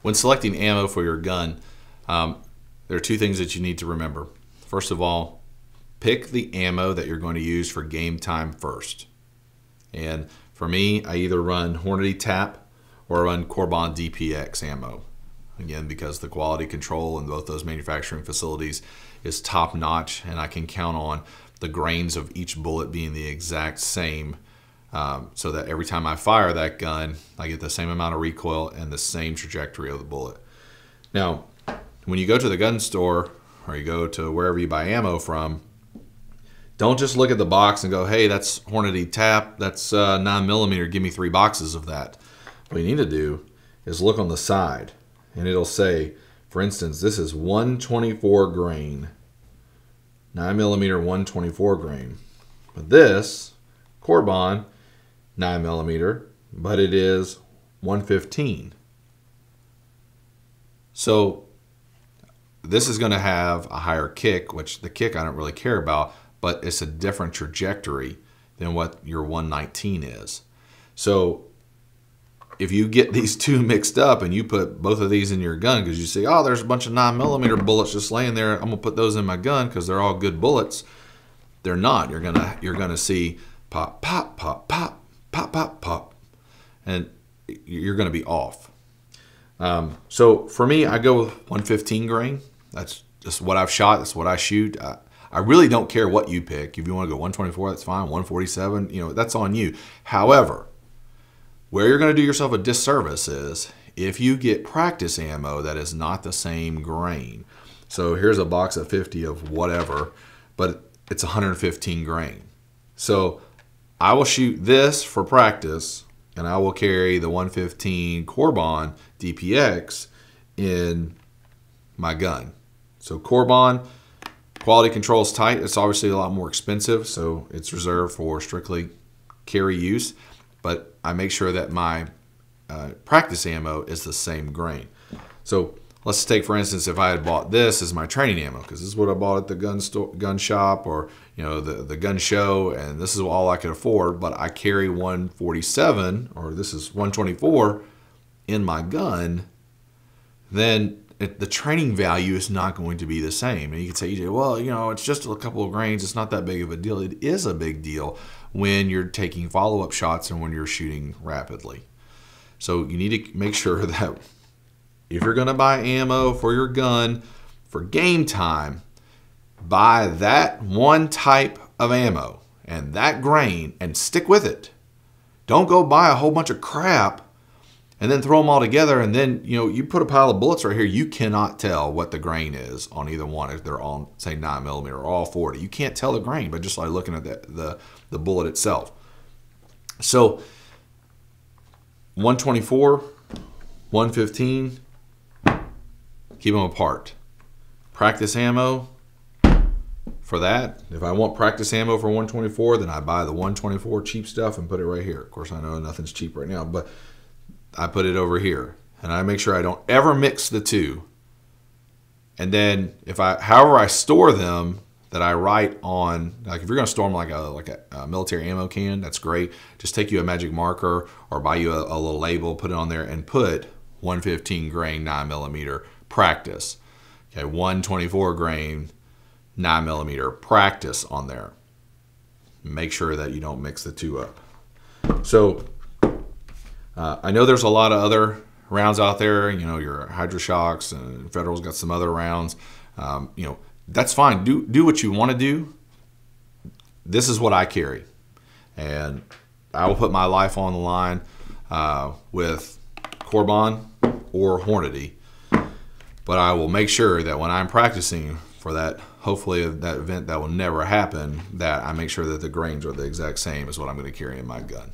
When selecting ammo for your gun, there are two things that you need to remember. First of all, pick the ammo that you're going to use for game time first. And for me, I either run Hornady Tap or run Corbon DPX ammo. Again, because the quality control in both those manufacturing facilities is top notch, and I can count on the grains of each bullet being the exact same, so that every time I fire that gun, I get the same amount of recoil and the same trajectory of the bullet. Now, when you go to the gun store or you go to wherever you buy ammo from, don't just look at the box and go, hey, that's Hornady Tap, that's 9mm, give me 3 boxes of that. What you need to do is look on the side, and it'll say, for instance, this is 124 grain, 9mm 124 grain. But this, Corbon, 9mm, but it is 115. So this is going to have a higher kick, which the kick I don't really care about, but it's a different trajectory than what your 119 is. So if you get these two mixed up and you put both of these in your gun because you say, oh, there's a bunch of 9mm bullets just laying there, I'm gonna put those in my gun because they're all good bullets. They're not. You're gonna see pop, pop, pop, pop, pop, pop, pop, and you're gonna be off. So for me, I go with 115 grain. That's just what I've shot. That's what I shoot. I really don't care what you pick. If you want to go 124, that's fine. 147, you know, that's on you. However, where you're going to do yourself a disservice is if you get practice ammo that is not the same grain. So here's a box of 50 of whatever, but it's 115 grain. So I will shoot this for practice, and I will carry the 115 Corbon DPX in my gun. So Corbon, quality control is tight. It's obviously a lot more expensive, so it's reserved for strictly carry use. But I make sure that my practice ammo is the same grain. So let's take, for instance, if I had bought this as my training ammo, because this is what I bought at the gun shop, or the gun show, and this is all I could afford, but I carry 147, or this is 124 in my gun, then the training value is not going to be the same. And you could say, EJ, well, it's just a couple of grains. It's not that big of a deal. It is a big deal when you're taking follow-up shots and when you're shooting rapidly. So you need to make sure that if you're going to buy ammo for your gun for game time, buy that one type of ammo and that grain and stick with it. Don't go buy a whole bunch of crap and then throw them all together, and then you put a pile of bullets right here. You cannot tell what the grain is on either one if they're all, say, 9mm or all 40. You can't tell the grain by just like looking at the bullet itself. So 124, 115, keep them apart. Practice ammo for that. If I want practice ammo for 124, then I buy the 124 cheap stuff and put it right here. Of course, I know nothing's cheap right now, but I put it over here, and I make sure I don't ever mix the two. And then however I store them, that I write on, like if you're going to store them like a military ammo can, that's great. Just take you a magic marker or buy you a little label, put it on there, and put 115 grain 9mm practice. Okay, 124 grain 9mm practice on there. Make sure that you don't mix the two up. So I know there's a lot of other rounds out there, your Hydroshocks, and Federal's got some other rounds. That's fine. Do what you want to do. This is what I carry. And I will put my life on the line with Corbon or Hornady. But I will make sure that when I'm practicing for that, hopefully that event that will never happen, that I make sure that the grains are the exact same as what I'm going to carry in my gun.